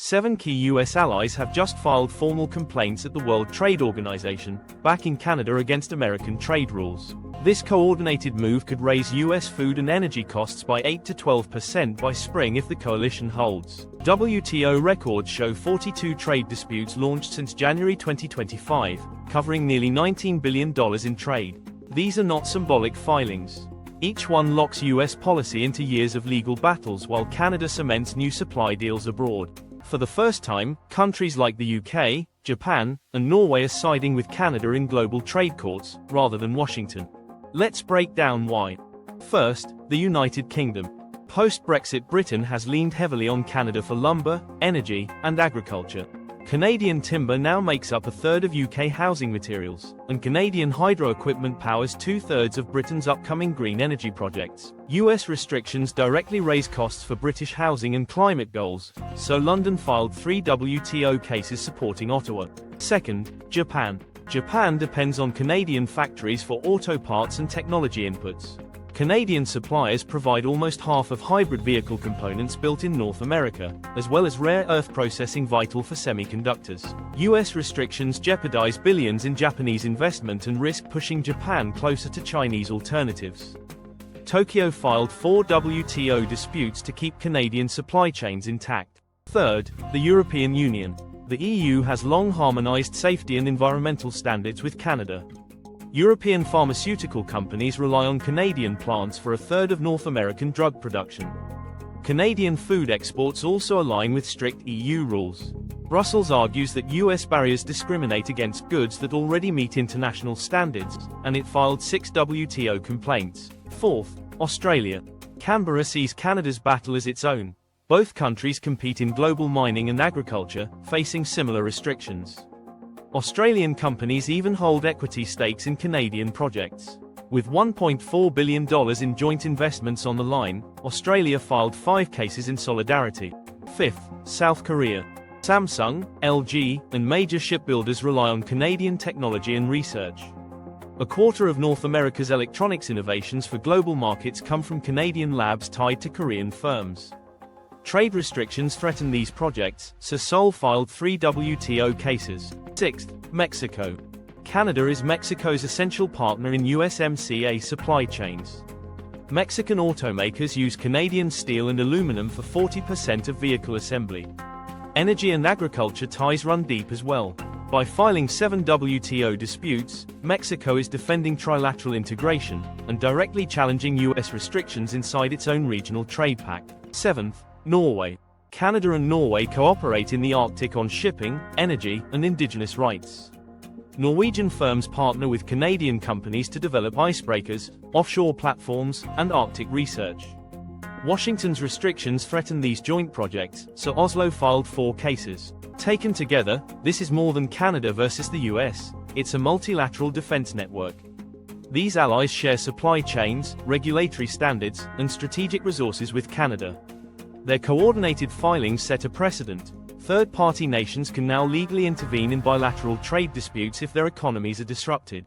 7 key U.S. allies have just filed formal complaints at the World Trade Organization, backing Canada against American trade rules. This coordinated move could raise U.S. food and energy costs by 8 to 12% by spring if the coalition holds. WTO records show 42 trade disputes launched since January 2025, covering nearly $19 billion in trade. These are not symbolic filings. Each one locks U.S. policy into years of legal battles while Canada cements new supply deals abroad. For the first time, countries like the UK, Japan, and Norway are siding with Canada in global trade courts, rather than Washington. Let's break down why. First, the United Kingdom. Post-Brexit, Britain has leaned heavily on Canada for lumber, energy, and agriculture. Canadian timber now makes up a third of UK housing materials, and Canadian hydro equipment powers 2/3 of Britain's upcoming green energy projects. US restrictions directly raise costs for British housing and climate goals, so London filed 3 WTO cases supporting Ottawa. Second, Japan. Japan depends on Canadian factories for auto parts and technology inputs. Canadian suppliers provide almost half of hybrid vehicle components built in North America, as well as rare earth processing vital for semiconductors. US restrictions jeopardize billions in Japanese investment and risk pushing Japan closer to Chinese alternatives. Tokyo filed 4 WTO disputes to keep Canadian supply chains intact. Third, the European Union. The EU has long harmonized safety and environmental standards with Canada. European pharmaceutical companies rely on Canadian plants for a third of North American drug production. Canadian food exports also align with strict EU rules. Brussels argues that US barriers discriminate against goods that already meet international standards, and it filed 6 WTO complaints. Fourth, Australia. Canberra sees Canada's battle as its own. Both countries compete in global mining and agriculture, facing similar restrictions. Australian companies even hold equity stakes in Canadian projects. With $1.4 billion in joint investments on the line, Australia filed 5 cases in solidarity. Fifth, South Korea. Samsung, LG, and major shipbuilders rely on Canadian technology and research. A quarter of North America's electronics innovations for global markets come from Canadian labs tied to Korean firms. Trade restrictions threaten these projects, so Seoul filed 3 WTO cases. Sixth, Mexico. Canada is Mexico's essential partner in USMCA supply chains. Mexican automakers use Canadian steel and aluminum for 40% of vehicle assembly. Energy and agriculture ties run deep as well. By filing 7 WTO disputes, Mexico is defending trilateral integration and directly challenging US restrictions inside its own regional trade pact. Seventh, Norway. Canada and Norway cooperate in the Arctic on shipping, energy, and indigenous rights. Norwegian firms partner with Canadian companies to develop icebreakers, offshore platforms, and Arctic research. Washington's restrictions threaten these joint projects, so Oslo filed 4 cases. Taken together, this is more than Canada versus the US, it's a multilateral defense network. These allies share supply chains, regulatory standards, and strategic resources with Canada. Their coordinated filings set a precedent. Third-party nations can now legally intervene in bilateral trade disputes if their economies are disrupted.